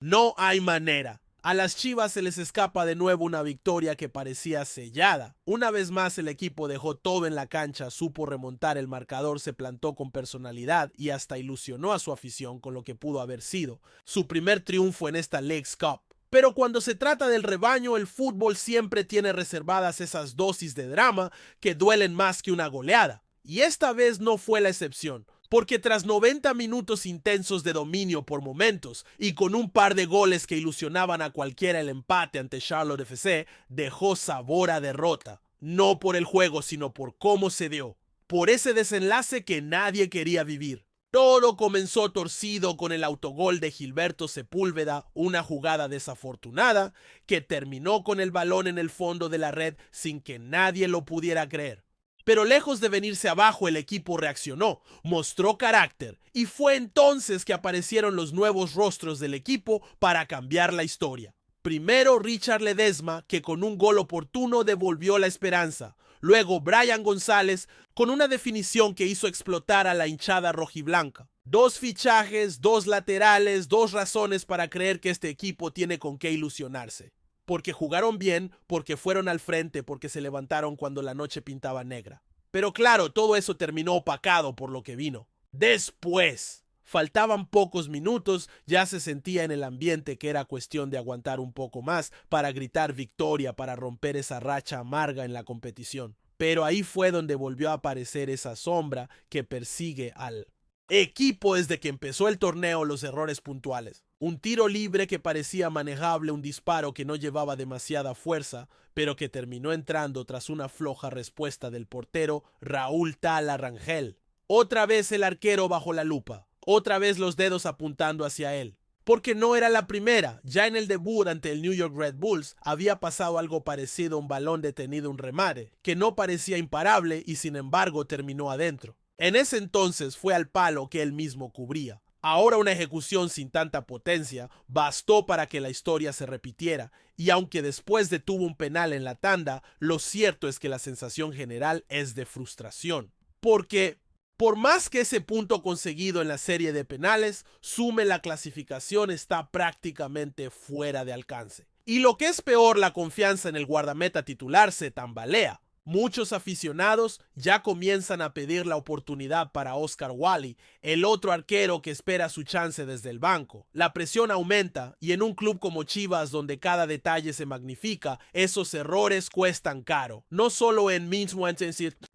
No hay manera. A las Chivas se les escapa de nuevo una victoria que parecía sellada. Una vez más el equipo dejó todo en la cancha, supo remontar el marcador, se plantó con personalidad y hasta ilusionó a su afición con lo que pudo haber sido su primer triunfo en esta Leagues Cup. Pero cuando se trata del rebaño, el fútbol siempre tiene reservadas esas dosis de drama que duelen más que una goleada. Y esta vez no fue la excepción, porque tras 90 minutos intensos de dominio por momentos y con un par de goles que ilusionaban a cualquiera el empate ante Charlotte FC, dejó sabor a derrota. No por el juego, sino por cómo se dio. Por ese desenlace que nadie quería vivir. Todo comenzó torcido con el autogol de Gilberto Sepúlveda, una jugada desafortunada que terminó con el balón en el fondo de la red sin que nadie lo pudiera creer. Pero lejos de venirse abajo, el equipo reaccionó, mostró carácter y fue entonces que aparecieron los nuevos rostros del equipo para cambiar la historia. Primero Richard Ledesma, que con un gol oportuno devolvió la esperanza. Luego Brian González, con una definición que hizo explotar a la hinchada rojiblanca. Dos fichajes, dos laterales, dos razones para creer que este equipo tiene con qué ilusionarse. Porque jugaron bien, porque fueron al frente, porque se levantaron cuando la noche pintaba negra. Pero claro, todo eso terminó opacado por lo que vino. Después, faltaban pocos minutos, ya se sentía en el ambiente que era cuestión de aguantar un poco más para gritar victoria, para romper esa racha amarga en la competición. Pero ahí fue donde volvió a aparecer esa sombra que persigue al equipo desde que empezó el torneo, los errores puntuales. Un tiro libre que parecía manejable, un disparo que no llevaba demasiada fuerza, pero que terminó entrando tras una floja respuesta del portero Raúl Tala Rangel. Otra vez el arquero bajo la lupa, otra vez los dedos apuntando hacia él. Porque no era la primera, ya en el debut ante el New York Red Bulls había pasado algo parecido a un balón detenido, un remate, que no parecía imparable y sin embargo terminó adentro. En ese entonces fue al palo que él mismo cubría. Ahora una ejecución sin tanta potencia bastó para que la historia se repitiera, y aunque después detuvo un penal en la tanda, lo cierto es que la sensación general es de frustración. Porque por más que ese punto conseguido en la serie de penales sume, la clasificación está prácticamente fuera de alcance. Y lo que es peor, la confianza en el guardameta titular se tambalea. Muchos aficionados ya comienzan a pedir la oportunidad para Oscar Wally, el otro arquero que espera su chance desde el banco. La presión aumenta y en un club como Chivas, donde cada detalle se magnifica, esos errores cuestan caro. No solo en mismo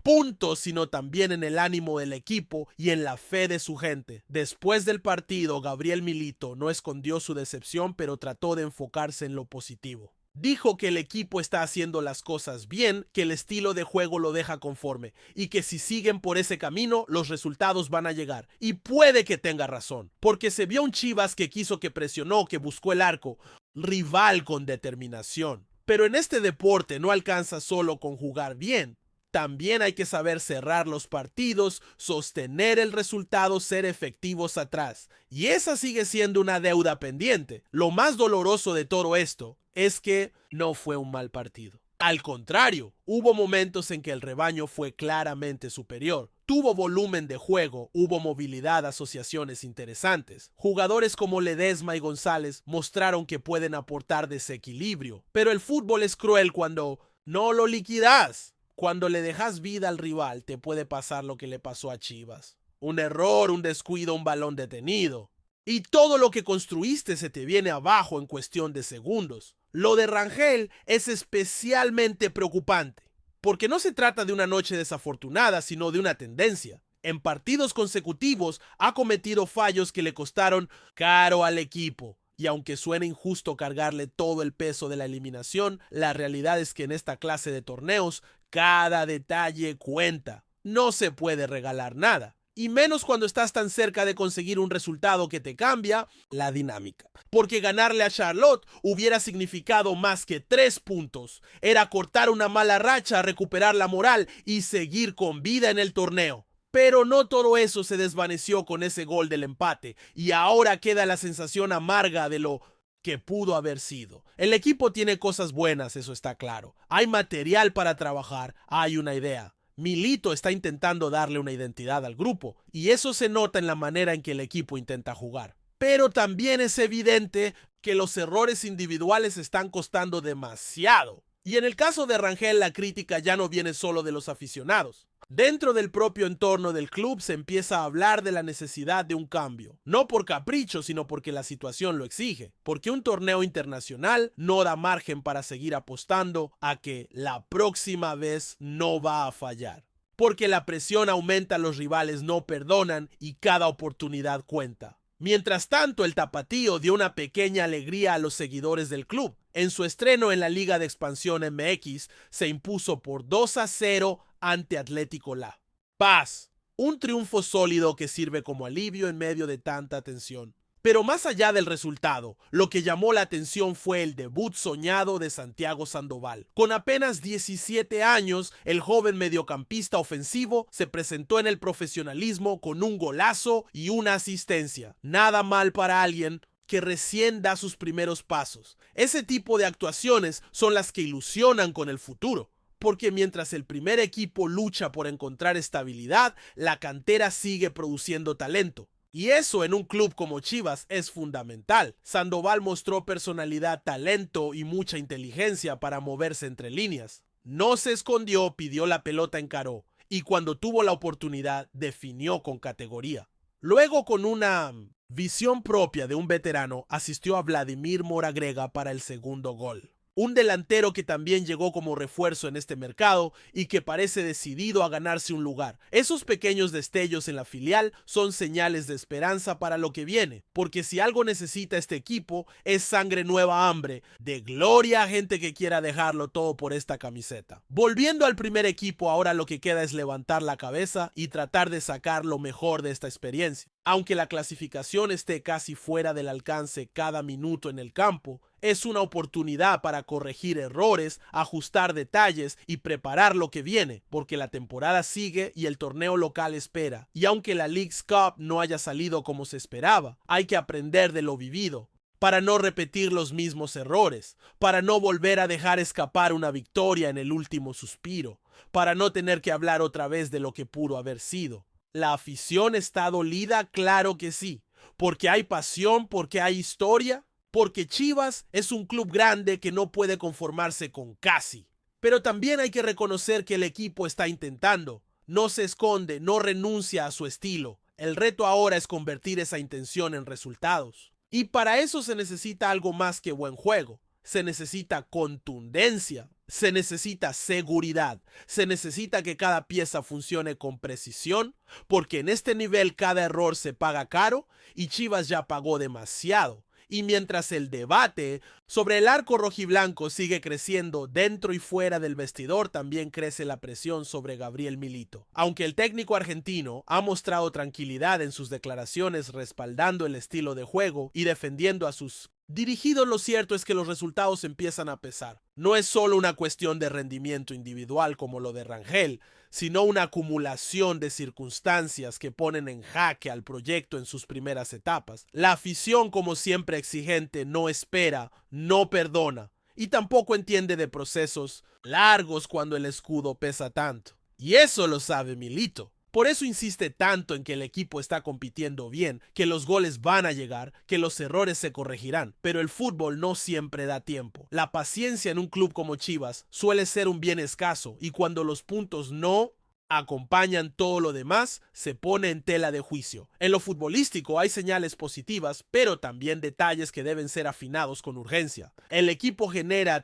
puntos, sino también en el ánimo del equipo y en la fe de su gente. Después del partido, Gabriel Milito no escondió su decepción, pero trató de enfocarse en lo positivo. Dijo que el equipo está haciendo las cosas bien, que el estilo de juego lo deja conforme y que si siguen por ese camino los resultados van a llegar. Y puede que tenga razón, porque se vio un Chivas que quiso, que presionó, que buscó el arco, rival con determinación. Pero en este deporte no alcanza solo con jugar bien. También hay que saber cerrar los partidos, sostener el resultado, ser efectivos atrás. Y esa sigue siendo una deuda pendiente. Lo más doloroso de todo esto es que no fue un mal partido. Al contrario, hubo momentos en que el rebaño fue claramente superior. Tuvo volumen de juego, hubo movilidad, asociaciones interesantes. Jugadores como Ledesma y González mostraron que pueden aportar desequilibrio. Pero el fútbol es cruel cuando no lo liquidas. Cuando le dejas vida al rival, te puede pasar lo que le pasó a Chivas. Un error, un descuido, un balón detenido. Y todo lo que construiste se te viene abajo en cuestión de segundos. Lo de Rangel es especialmente preocupante, porque no se trata de una noche desafortunada, sino de una tendencia. En partidos consecutivos ha cometido fallos que le costaron caro al equipo. Y aunque suene injusto cargarle todo el peso de la eliminación, la realidad es que en esta clase de torneos cada detalle cuenta. No se puede regalar nada. Y menos cuando estás tan cerca de conseguir un resultado que te cambia la dinámica. Porque ganarle a Charlotte hubiera significado más que 3 puntos. Era cortar una mala racha, recuperar la moral y seguir con vida en el torneo. Pero no todo eso se desvaneció con ese gol del empate. Y ahora queda la sensación amarga de lo que pudo haber sido. El equipo tiene cosas buenas, eso está claro. Hay material para trabajar, hay una idea. Milito está intentando darle una identidad al grupo y eso se nota en la manera en que el equipo intenta jugar. Pero también es evidente que los errores individuales están costando demasiado. Y en el caso de Rangel, la crítica ya no viene solo de los aficionados. Dentro del propio entorno del club se empieza a hablar de la necesidad de un cambio, no por capricho, sino porque la situación lo exige, porque un torneo internacional no da margen para seguir apostando a que la próxima vez no va a fallar, porque la presión aumenta, los rivales no perdonan y cada oportunidad cuenta. Mientras tanto, el Tapatío dio una pequeña alegría a los seguidores del club. En su estreno en la Liga de Expansión MX, se impuso por 2-0 ante Atlético La Paz. Un triunfo sólido que sirve como alivio en medio de tanta tensión. Pero más allá del resultado, lo que llamó la atención fue el debut soñado de Santiago Sandoval. Con apenas 17 años, el joven mediocampista ofensivo se presentó en el profesionalismo con un golazo y una asistencia. Nada mal para alguien que recién da sus primeros pasos. Ese tipo de actuaciones son las que ilusionan con el futuro. Porque mientras el primer equipo lucha por encontrar estabilidad, la cantera sigue produciendo talento. Y eso en un club como Chivas es fundamental. Sandoval mostró personalidad, talento y mucha inteligencia para moverse entre líneas. No se escondió, pidió la pelota, encaró. Y cuando tuvo la oportunidad, definió con categoría. Luego, con una visión propia de un veterano, asistió a Vladimir Moragrega para el segundo gol. Un delantero que también llegó como refuerzo en este mercado y que parece decidido a ganarse un lugar. Esos pequeños destellos en la filial son señales de esperanza para lo que viene, porque si algo necesita este equipo es sangre nueva, hambre de gloria, gente que quiera dejarlo todo por esta camiseta. Volviendo al primer equipo, ahora lo que queda es levantar la cabeza y tratar de sacar lo mejor de esta experiencia. Aunque la clasificación esté casi fuera del alcance cada minuto en el campo, es una oportunidad para corregir errores, ajustar detalles y preparar lo que viene, porque la temporada sigue y el torneo local espera. Y aunque la Leagues Cup no haya salido como se esperaba, hay que aprender de lo vivido, para no repetir los mismos errores, para no volver a dejar escapar una victoria en el último suspiro, para no tener que hablar otra vez de lo que pudo haber sido. ¿La afición está dolida? Claro que sí. ¿Porque hay pasión? ¿Porque hay historia? Porque Chivas es un club grande que no puede conformarse con casi. Pero también hay que reconocer que el equipo está intentando. No se esconde, no renuncia a su estilo. El reto ahora es convertir esa intención en resultados. Y para eso se necesita algo más que buen juego. Se necesita contundencia, se necesita seguridad, se necesita que cada pieza funcione con precisión, porque en este nivel cada error se paga caro y Chivas ya pagó demasiado. Y mientras el debate sobre el arco rojiblanco sigue creciendo dentro y fuera del vestidor, también crece la presión sobre Gabriel Milito. Aunque el técnico argentino ha mostrado tranquilidad en sus declaraciones respaldando el estilo de juego y defendiendo a sus dirigidos, lo cierto es que los resultados empiezan a pesar. No es solo una cuestión de rendimiento individual como lo de Rangel, sino una acumulación de circunstancias que ponen en jaque al proyecto en sus primeras etapas. La afición, como siempre exigente, no espera, no perdona y tampoco entiende de procesos largos cuando el escudo pesa tanto. Y eso lo sabe Milito. Por eso insiste tanto en que el equipo está compitiendo bien, que los goles van a llegar, que los errores se corregirán. Pero el fútbol no siempre da tiempo. La paciencia en un club como Chivas suele ser un bien escaso y cuando los puntos no acompañan todo lo demás, se pone en tela de juicio. En lo futbolístico hay señales positivas, pero también detalles que deben ser afinados con urgencia. El equipo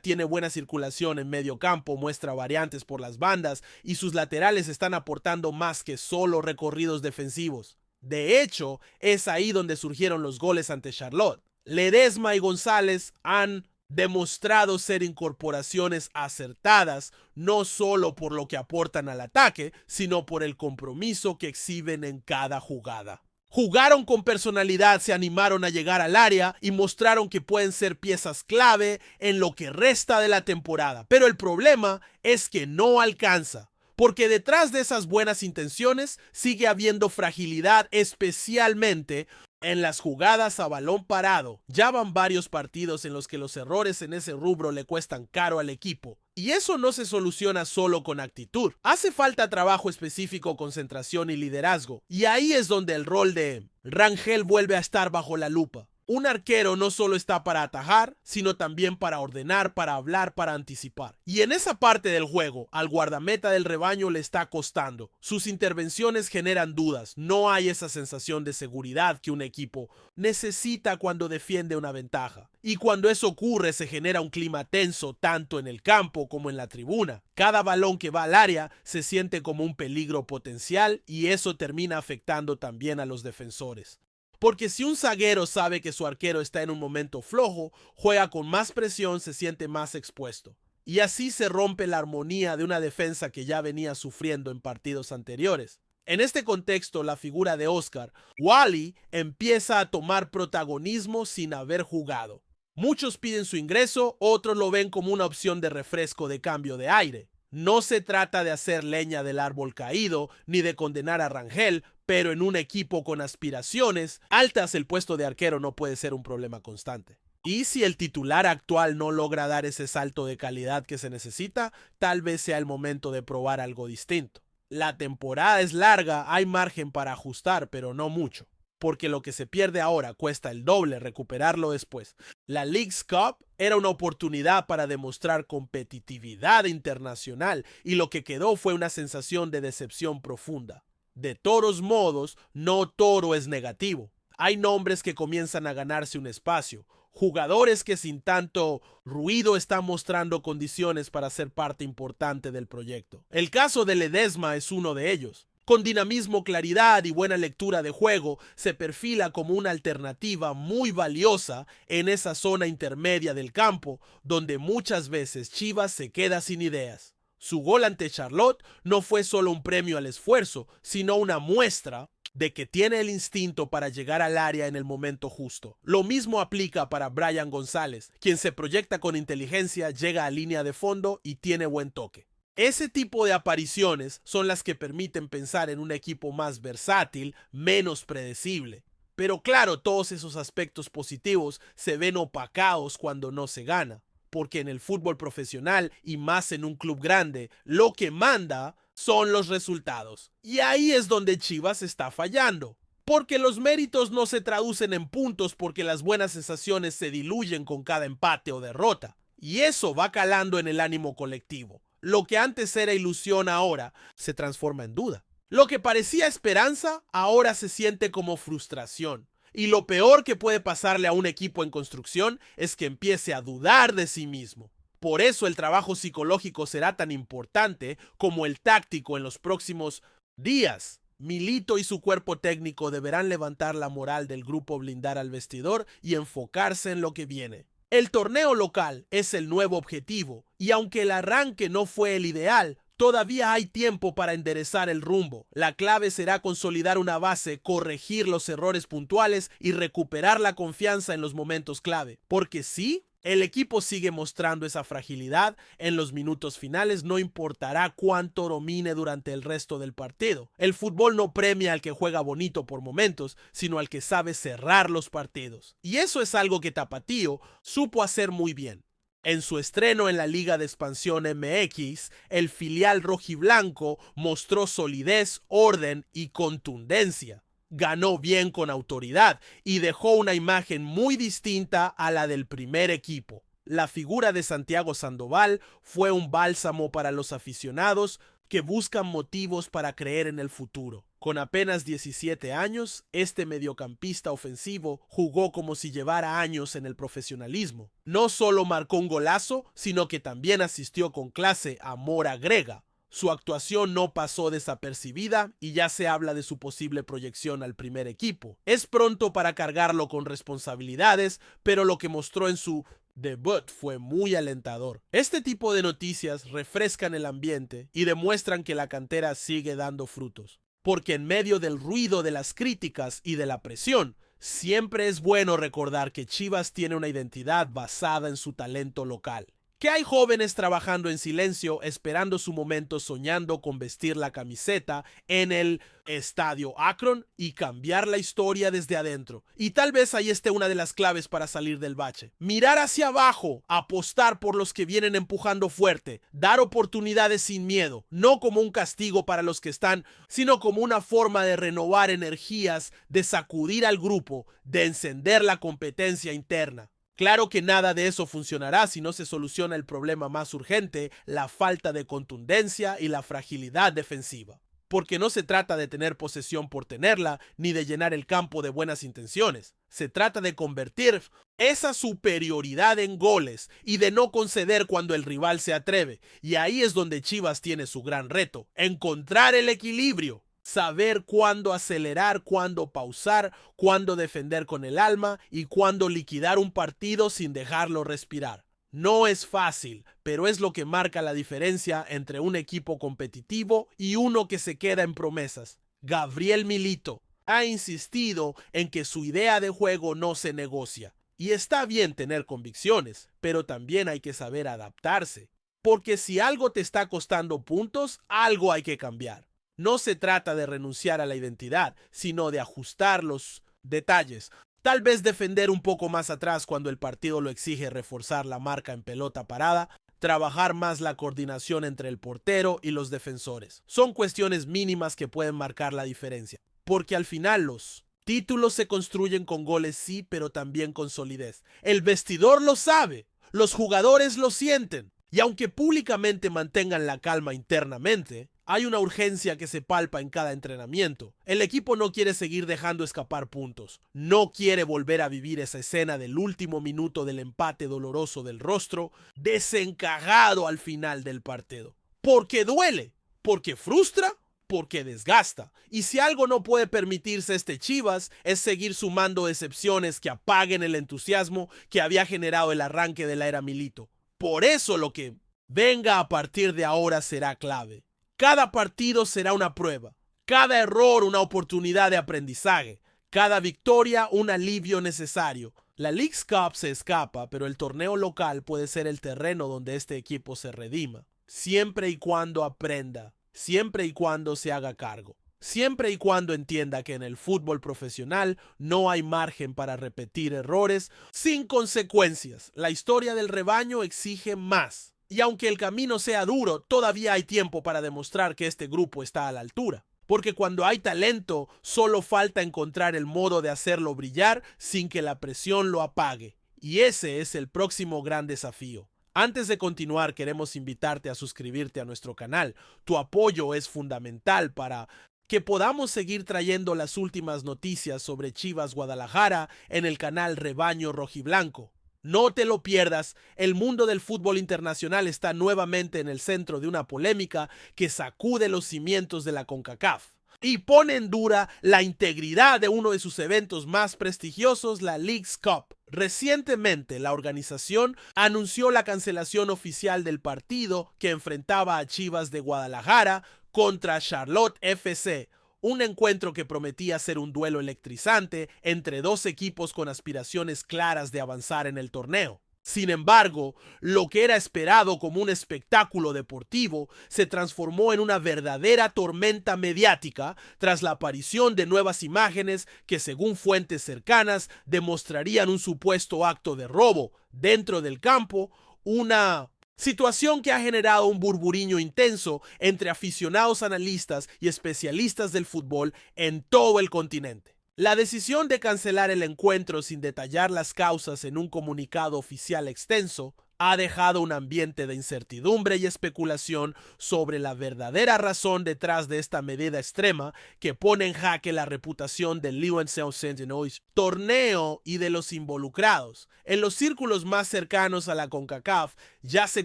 tiene buena circulación en medio campo, muestra variantes por las bandas y sus laterales están aportando más que solo recorridos defensivos. De hecho, es ahí donde surgieron los goles ante Charlotte. Ledesma y González han demostrado ser incorporaciones acertadas, no solo por lo que aportan al ataque, sino por el compromiso que exhiben en cada jugada. Jugaron con personalidad, se animaron a llegar al área y mostraron que pueden ser piezas clave en lo que resta de la temporada. Pero el problema es que no alcanza, porque detrás de esas buenas intenciones sigue habiendo fragilidad, especialmente en las jugadas a balón parado. Ya van varios partidos en los que los errores en ese rubro le cuestan caro al equipo. Y eso no se soluciona solo con actitud. Hace falta trabajo específico, concentración y liderazgo. Y ahí es donde el rol de Rangel vuelve a estar bajo la lupa. Un arquero no solo está para atajar, sino también para ordenar, para hablar, para anticipar. Y en esa parte del juego, al guardameta del rebaño le está costando. Sus intervenciones generan dudas. No hay esa sensación de seguridad que un equipo necesita cuando defiende una ventaja. Y cuando eso ocurre, se genera un clima tenso tanto en el campo como en la tribuna. Cada balón que va al área se siente como un peligro potencial y eso termina afectando también a los defensores. Porque si un zaguero sabe que su arquero está en un momento flojo, juega con más presión, se siente más expuesto. Y así se rompe la armonía de una defensa que ya venía sufriendo en partidos anteriores. En este contexto, la figura de Oscar, Wally, empieza a tomar protagonismo sin haber jugado. Muchos piden su ingreso, otros lo ven como una opción de refresco de cambio de aire. No se trata de hacer leña del árbol caído, ni de condenar a Rangel, pero en un equipo con aspiraciones altas el puesto de arquero no puede ser un problema constante. Y si el titular actual no logra dar ese salto de calidad que se necesita, tal vez sea el momento de probar algo distinto. La temporada es larga, hay margen para ajustar, pero no mucho, porque lo que se pierde ahora cuesta el doble recuperarlo después. La Leagues Cup era una oportunidad para demostrar competitividad internacional y lo que quedó fue una sensación de decepción profunda. De todos modos, no todo es negativo. Hay nombres que comienzan a ganarse un espacio, jugadores que sin tanto ruido están mostrando condiciones para ser parte importante del proyecto. El caso de Ledesma es uno de ellos. Con dinamismo, claridad y buena lectura de juego, se perfila como una alternativa muy valiosa en esa zona intermedia del campo, donde muchas veces Chivas se queda sin ideas. Su gol ante Charlotte no fue solo un premio al esfuerzo, sino una muestra de que tiene el instinto para llegar al área en el momento justo. Lo mismo aplica para Brian González, quien se proyecta con inteligencia, llega a línea de fondo y tiene buen toque. Ese tipo de apariciones son las que permiten pensar en un equipo más versátil, menos predecible. Pero claro, todos esos aspectos positivos se ven opacados cuando no se gana, porque en el fútbol profesional y más en un club grande, lo que manda son los resultados. Y ahí es donde Chivas está fallando. Porque los méritos no se traducen en puntos porque las buenas sensaciones se diluyen con cada empate o derrota. Y eso va calando en el ánimo colectivo. Lo que antes era ilusión ahora se transforma en duda. Lo que parecía esperanza ahora se siente como frustración. Y lo peor que puede pasarle a un equipo en construcción es que empiece a dudar de sí mismo. Por eso el trabajo psicológico será tan importante como el táctico en los próximos días. Milito y su cuerpo técnico deberán levantar la moral del grupo, blindar al vestidor y enfocarse en lo que viene. El torneo local es el nuevo objetivo y aunque el arranque no fue el ideal, todavía hay tiempo para enderezar el rumbo. La clave será consolidar una base, corregir los errores puntuales y recuperar la confianza en los momentos clave. Porque sí, el equipo sigue mostrando esa fragilidad en los minutos finales, no importará cuánto domine durante el resto del partido. El fútbol no premia al que juega bonito por momentos, sino al que sabe cerrar los partidos. Y eso es algo que Tapatío supo hacer muy bien. En su estreno en la Liga de Expansión MX, el filial rojiblanco mostró solidez, orden y contundencia. Ganó bien con autoridad y dejó una imagen muy distinta a la del primer equipo. La figura de Santiago Sandoval fue un bálsamo para los aficionados que buscan motivos para creer en el futuro. Con apenas 17 años, este mediocampista ofensivo jugó como si llevara años en el profesionalismo. No solo marcó un golazo, sino que también asistió con clase a Mora Grega. Su actuación no pasó desapercibida y ya se habla de su posible proyección al primer equipo. Es pronto para cargarlo con responsabilidades, pero lo que mostró en su debut fue muy alentador. Este tipo de noticias refrescan el ambiente y demuestran que la cantera sigue dando frutos. Porque en medio del ruido de las críticas y de la presión, siempre es bueno recordar que Chivas tiene una identidad basada en su talento local. que hay jóvenes trabajando en silencio, esperando su momento, soñando con vestir la camiseta en el estadio Akron y cambiar la historia desde adentro. Y tal vez ahí esté una de las claves para salir del bache. Mirar hacia abajo, apostar por los que vienen empujando fuerte, dar oportunidades sin miedo, no como un castigo para los que están, sino como una forma de renovar energías, de sacudir al grupo, de encender la competencia interna. Claro que nada de eso funcionará si no se soluciona el problema más urgente, la falta de contundencia y la fragilidad defensiva. Porque no se trata de tener posesión por tenerla, ni de llenar el campo de buenas intenciones. Se trata de convertir esa superioridad en goles y de no conceder cuando el rival se atreve. Y ahí es donde Chivas tiene su gran reto, encontrar el equilibrio. Saber cuándo acelerar, cuándo pausar, cuándo defender con el alma y cuándo liquidar un partido sin dejarlo respirar. No es fácil, pero es lo que marca la diferencia entre un equipo competitivo y uno que se queda en promesas. Gabriel Milito ha insistido en que su idea de juego no se negocia. Y está bien tener convicciones, pero también hay que saber adaptarse. Porque si algo te está costando puntos, algo hay que cambiar. No se trata de renunciar a la identidad, sino de ajustar los detalles. Tal vez defender un poco más atrás cuando el partido lo exige, reforzar la marca en pelota parada, trabajar más la coordinación entre el portero y los defensores. Son cuestiones mínimas que pueden marcar la diferencia, porque al final los títulos se construyen con goles sí, pero también con solidez. El vestidor lo sabe, los jugadores lo sienten, y aunque públicamente mantengan la calma internamente, hay una urgencia que se palpa en cada entrenamiento. El equipo no quiere seguir dejando escapar puntos. No quiere volver a vivir esa escena del último minuto del empate doloroso del Rostro, desencajado al final del partido. Porque duele, porque frustra, porque desgasta. Y si algo no puede permitirse este Chivas es seguir sumando excepciones que apaguen el entusiasmo que había generado el arranque de la era Milito. Por eso lo que venga a partir de ahora será clave. Cada partido será una prueba, cada error una oportunidad de aprendizaje, cada victoria un alivio necesario. La Leagues Cup se escapa, pero el torneo local puede ser el terreno donde este equipo se redima, siempre y cuando aprenda, siempre y cuando se haga cargo, siempre y cuando entienda que en el fútbol profesional no hay margen para repetir errores sin consecuencias. La historia del rebaño exige más. Y aunque el camino sea duro, todavía hay tiempo para demostrar que este grupo está a la altura. Porque cuando hay talento, solo falta encontrar el modo de hacerlo brillar sin que la presión lo apague. Y ese es el próximo gran desafío. Antes de continuar, queremos invitarte a suscribirte a nuestro canal. Tu apoyo es fundamental para que podamos seguir trayendo las últimas noticias sobre Chivas Guadalajara en el canal Rebaño Rojiblanco. No te lo pierdas, el mundo del fútbol internacional está nuevamente en el centro de una polémica que sacude los cimientos de la CONCACAF y pone en duda la integridad de uno de sus eventos más prestigiosos, la Leagues Cup. Recientemente, la organización anunció la cancelación oficial del partido que enfrentaba a Chivas de Guadalajara contra Charlotte FC. Un encuentro que prometía ser un duelo electrizante entre dos equipos con aspiraciones claras de avanzar en el torneo. Sin embargo, lo que era esperado como un espectáculo deportivo se transformó en una verdadera tormenta mediática tras la aparición de nuevas imágenes que, según fuentes cercanas, demostrarían un supuesto acto de robo dentro del campo, una situación que ha generado un burburinio intenso entre aficionados, analistas y especialistas del fútbol en todo el continente. La decisión de cancelar el encuentro sin detallar las causas en un comunicado oficial extenso ha dejado un ambiente de incertidumbre y especulación sobre la verdadera razón detrás de esta medida extrema que pone en jaque la reputación del Liuensao Centenois torneo y de los involucrados. En los círculos más cercanos a la CONCACAF ya se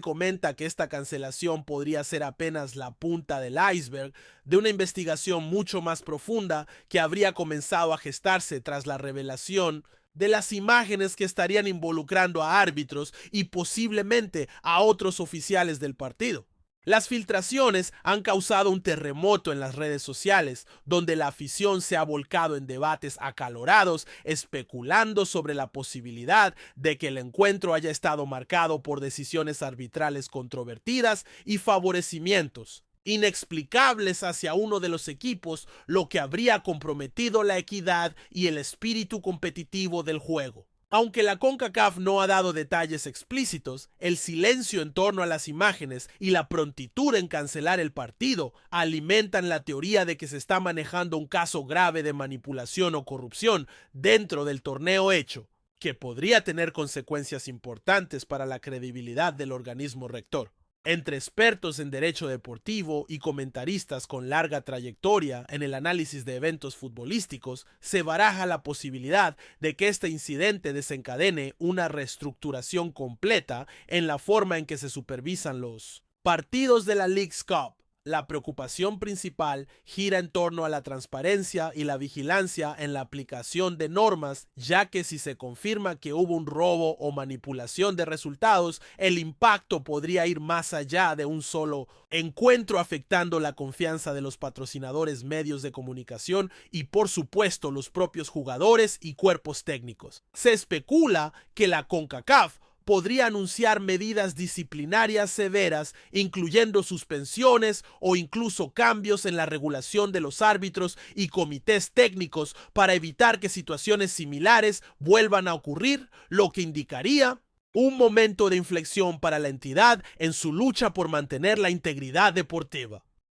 comenta que esta cancelación podría ser apenas la punta del iceberg de una investigación mucho más profunda que habría comenzado a gestarse tras la revelación de las imágenes que estarían involucrando a árbitros y posiblemente a otros oficiales del partido. Las filtraciones han causado un terremoto en las redes sociales, donde la afición se ha volcado en debates acalorados, especulando sobre la posibilidad de que el encuentro haya estado marcado por decisiones arbitrales controvertidas y favorecimientos inexplicables hacia uno de los equipos, lo que habría comprometido la equidad y el espíritu competitivo del juego. Aunque la CONCACAF no ha dado detalles explícitos, el silencio en torno a las imágenes y la prontitud en cancelar el partido alimentan la teoría de que se está manejando un caso grave de manipulación o corrupción dentro del torneo hecho, que podría tener consecuencias importantes para la credibilidad del organismo rector. Entre expertos en derecho deportivo y comentaristas con larga trayectoria en el análisis de eventos futbolísticos, se baraja la posibilidad de que este incidente desencadene una reestructuración completa en la forma en que se supervisan los partidos de la Leagues Cup. La preocupación principal gira en torno a la transparencia y la vigilancia en la aplicación de normas, ya que si se confirma que hubo un robo o manipulación de resultados, el impacto podría ir más allá de un solo encuentro, afectando la confianza de los patrocinadores, medios de comunicación y, por supuesto, los propios jugadores y cuerpos técnicos. Se especula que la CONCACAF podría anunciar medidas disciplinarias severas, incluyendo suspensiones o incluso cambios en la regulación de los árbitros y comités técnicos para evitar que situaciones similares vuelvan a ocurrir, lo que indicaría un momento de inflexión para la entidad en su lucha por mantener la integridad deportiva.